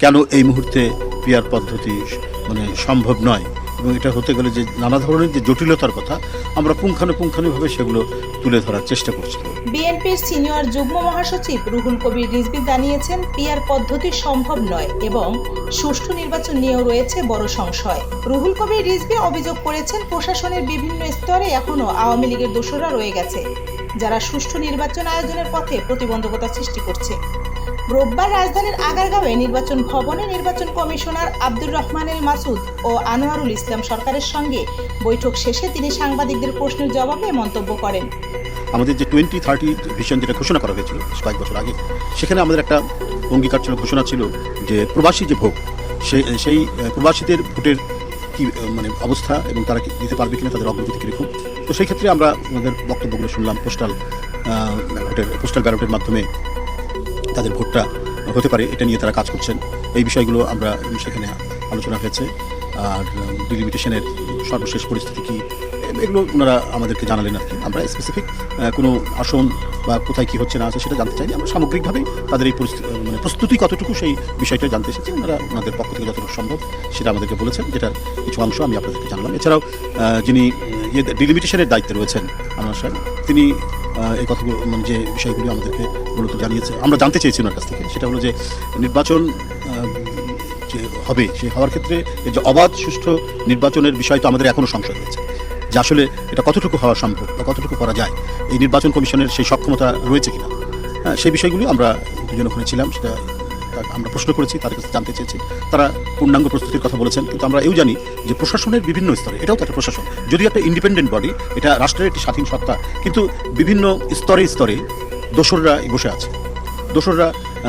কেন এই মুহূর্তে পিআর পদ্ধতি সম্ভব নয় এবং এটা হতে গেলে যে নানা ধরনের যে জটিলতার কথা আমরা পুঙ্খানুপুঙ্খানুভাবে সেগুলো তুলে ধরার চেষ্টা করছি। বিএনপির সিনিয়র যুগ্ম মহাসচিব রুহুল কবির রিজভী জানিয়েছেন পিআর পদ্ধতি সম্ভব নয় এবং সুষ্ঠু নির্বাচন নিয়েও রয়েছে বড় সংশয়। রুহুল কবির রিজভী অভিযোগ করেছেন প্রশাসনের বিভিন্ন স্তরে এখনো আওয়ামী লীগের দোসররা রয়ে গেছে যারা সুষ্ঠু নির্বাচন আয়োজনের পথে প্রতিবন্ধকতা সৃষ্টি করছে। রোববার রাজধানীর আগারগাঁওয়ে নির্বাচন ভবনে নির্বাচন কমিশনার আব্দুর রহমান এল মাসুদ ও আনোয়ারুল ইসলাম সরকারের সঙ্গে বৈঠক শেষে তিনি সাংবাদিকদের প্রশ্নের জবাবে মন্তব্য করেন। আমাদের যে 2030 ভিশন যেটা ঘোষণা করা হয়েছিল কয়েক বছর আগে, সেখানে আমাদের একটা অঙ্গীকার ছিল, ঘোষণা ছিল যে প্রবাসী যে ভোট, সেই প্রবাসীদের ভোটের কি অবস্থা এবং তারা কি দিতে পারবে কিনা, তাদের অগ্রগতি কীরকম। তো সেই ক্ষেত্রে আমরা আমাদের বক্তব্যগুলো শুনলাম। পোস্টাল ব্যালটের মাধ্যমে তাদের ভোটটা হতে পারে এটা নিয়ে তারা কাজ করছেন। এই বিষয়গুলো আমরা সেখানে আলোচনা হয়েছে। আর ডিলিমিটেশনের সর্বশেষ পরিস্থিতি কী এগুলো ওনারা আমাদেরকে জানালেন আর কি। আমরা স্পেসিফিক কোনো আসন বা কোথায় কী হচ্ছে না আছে সেটা জানতে চাইনি। আমরা সামগ্রিকভাবেই তাদের এই প্রস্তুতি কতটুকু সেই বিষয়টা জানতে এসেছি। ওনারা ওনাদের পক্ষ থেকে যতটুকু সম্ভব সেটা আমাদেরকে বলেছেন, যেটার কিছু অংশ আমি আপনাদেরকে জানলাম। এছাড়াও যিনি ডিলিমিটেশনের দায়িত্বে রয়েছেন আনোয়ার সাহেব, তিনি এই কথাগুলো যে বিষয়গুলি আমাদেরকে মূলত জানিয়েছে, আমরা জানতে চেয়েছি ওনার কাছ থেকে। সেটা হলো যে নির্বাচন যে হবে, সে হওয়ার ক্ষেত্রে এই যে অবাধ সুষ্ঠু নির্বাচনের বিষয় তো আমাদের এখনও সংশয় রয়েছে যে আসলে এটা কতটুকু হওয়া সম্ভব বা কতটুকু করা যায়, এই নির্বাচন কমিশনের সেই সক্ষমতা রয়েছে কিনা। সেই বিষয়গুলি আমরা দুজন ওখানে ছিলাম, সেটা আমরা প্রশ্ন করেছি, তাদের কাছে জানতে চেয়েছি। তারা পূর্ণাঙ্গ প্রস্তুতির কথা বলেছেন। কিন্তু আমরা এও জানি যে প্রশাসনের বিভিন্ন স্তরে, এটাও তো একটা প্রশাসন, যদিও একটা ইন্ডিপেন্ডেন্ট বডি, এটা রাষ্ট্রের একটি স্বাধীন সত্তা, কিন্তু বিভিন্ন স্তরে স্তরে দোসররা বসে আছে। দোসররা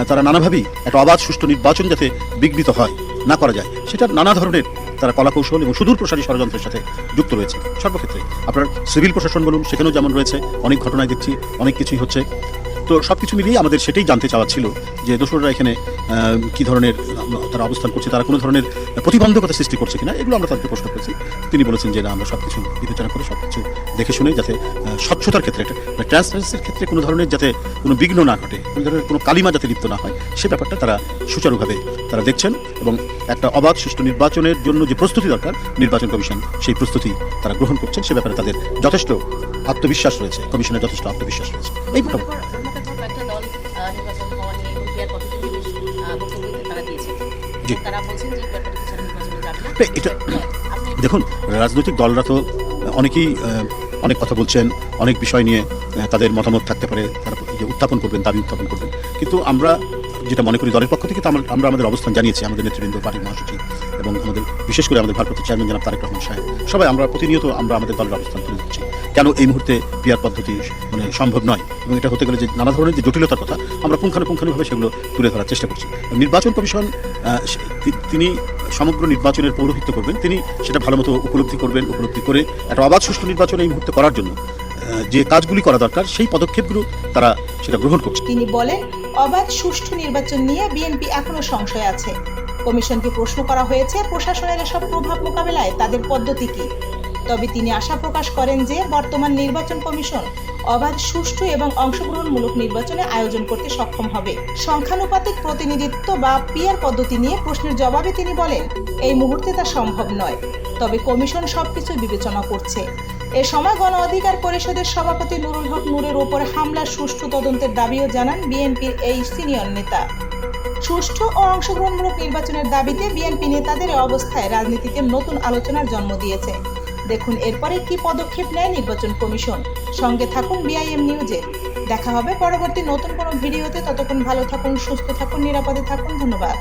তারা নানাভাবেই একটা অবাধ সুষ্ঠু নির্বাচন যাতে বিঘ্নিত হয়, না করা যায়, সেটা নানা ধরনের তারা কলাকৌশল এবং সুদূর প্রসারী ষড়যন্ত্রের সাথে যুক্ত রয়েছে। সর্বক্ষেত্রে আপনার সিভিল প্রশাসন বলুন, সেখানেও যেমন রয়েছে, অনেক ঘটনায় দেখছি অনেক কিছুই হচ্ছে। তো সব কিছু মিলিয়ে আমাদের সেটাই জানতে চাওয়া ছিল যে দোসররা এখানে কী ধরনের তারা অবস্থান করছে, তারা কোনো ধরনের প্রতিবন্ধকতা সৃষ্টি করছে কিনা, এগুলো আমরা তাদেরকে প্রশ্ন করেছি। তিনি বলেছেন যে না, আমরা সব কিছু বিবেচনা করে সব কিছু দেখে শুনে যাতে স্বচ্ছতার ক্ষেত্রে, ট্রান্সপারেন্সির ক্ষেত্রে কোনো ধরনের যাতে কোনো বিঘ্ন না ঘটে, কোনো ধরনের কোনো কালিমা যাতে লিপ্ত না হয়, সে ব্যাপারটা তারা সুচারুভাবে তারা দেখছেন। এবং একটা অবাধ সুষ্ঠু নির্বাচনের জন্য যে প্রস্তুতি দরকার, নির্বাচন কমিশন সেই প্রস্তুতি তারা গ্রহণ করছেন। সে ব্যাপারে তাদের যথেষ্ট আত্মবিশ্বাস রয়েছে, কমিশনের যথেষ্ট আত্মবিশ্বাস রয়েছে। এই এটা দেখুন, রাজনৈতিক দলরা তো অনেকেই অনেক কথা বলছেন, অনেক বিষয় নিয়ে তাদের মতামত থাকতে পারে, তারা উত্থাপন করবেন, দাবি উত্থাপন করবেন। কিন্তু আমরা যেটা মনে করি, দলের পক্ষ থেকে তো আমরা আমাদের অবস্থান জানিয়েছি, আমাদের নেতৃবৃন্দ, পার্টির মহাসচিব এবং আমাদের বিশেষ করে আমাদের ভারপ্রাপ্ত চেয়ারম্যান জনাব তারেক রহমান সাহেব, সবাই আমরা প্রতিনিয়ত আমরা আমাদের দলের অবস্থান তুলে ধরছি। কেন এই মুহূর্তে পিআর পদ্ধতি সম্ভব নয় এবং এটা হতে গেলে যে নানা ধরনের যে জটিলতার কথা আমরা পুঙ্খানুপুঙ্খানুভাবে সেগুলো তুলে ধরার চেষ্টা করছি। নির্বাচন কমিশন তিনি সমগ্র নির্বাচনের পৌরোহিত্য করবেন, তিনি সেটা ভালো মতো উপলব্ধি করবেন। উপলব্ধি করে একটা অবাধ সুষ্ঠু নির্বাচন এই মুহূর্তে করার জন্য যে কাজগুলি করা দরকার, সেই পদক্ষেপগুলো তারা সেটা গ্রহণ করছে। তিনি বলেন, অবাধ সুষ্ঠু নির্বাচন নিয়ে বিএনপি এখনো সংশয় আছে। কমিশনকে প্রশ্ন করা হয়েছে প্রশাসনের এসব প্রভাব মোকাবেলায় তাদের পদ্ধতি কি। তবে তিনি আশা প্রকাশ করেন যে বর্তমান নির্বাচন কমিশন অবাধ সুষ্ঠু এবং অংশগ্রহণমূলক নির্বাচনে আয়োজন করতে সক্ষম হবে। সংখ্যানুপাতিক প্রতিনিধিত্ব বা পিআর পদ্ধতি নিয়ে প্রশ্নের জবাবে তিনি বলেন, এই মুহূর্তে তা সম্ভব নয়, তবে কমিশন সবকিছু বিবেচনা করছে। এ সময় গণ অধিকার পরিষদের সভাপতি নুরুল হক নূরের ওপর হামলার সুষ্ঠু তদন্তের দাবিও জানান বিএনপির এই সিনিয়র নেতা। সুষ্ঠু ও অংশগ্রহণমূলক নির্বাচনের দাবিতে বিএনপি নেতাদের এই অবস্থায় রাজনীতিতে নতুন আলোচনার জন্ম দিয়েছে। দেখুন এরপরে কি পদক্ষেপ নেয় নির্বাচন কমিশন। সঙ্গে থাকুন বিআইএম নিউজে। দেখা হবে পরবর্তী নতুন কোনো ভিডিওতে। ততক্ষণ ভালো থাকুন, সুস্থ থাকুন, নিরাপদে থাকুন। ধন্যবাদ।